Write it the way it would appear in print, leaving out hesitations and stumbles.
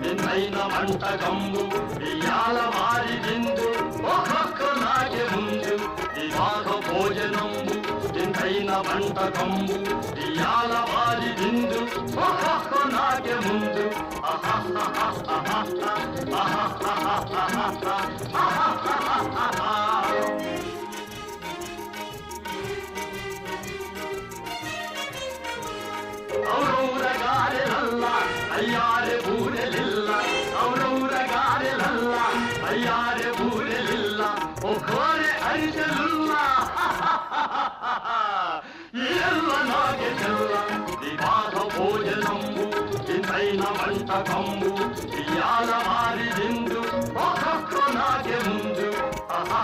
వింతైన వంటకంబు ఇయాల వారి విందు ఒక్కొక్క నాకే ముందు వివాహ భోజనంబు వింతైన వంటకంబు ఇయాల వారి విందు ఒక్కొక్క నాకే ముందు ఔరౌరగారెలల్ల అయ్యారె బూరెలిల్ల ఔరౌరగారెలల్ల అయ్యారె బూరెలిల్ల ఒక్కోరె అరిసెలుల్ల ఎల్ల నాగే చెల్ల వివాహ భోజనంబు వింతైన వంటకంబు ఇయాల వారి విందు ఒక్కొక్క నాగే ముందు ఆహా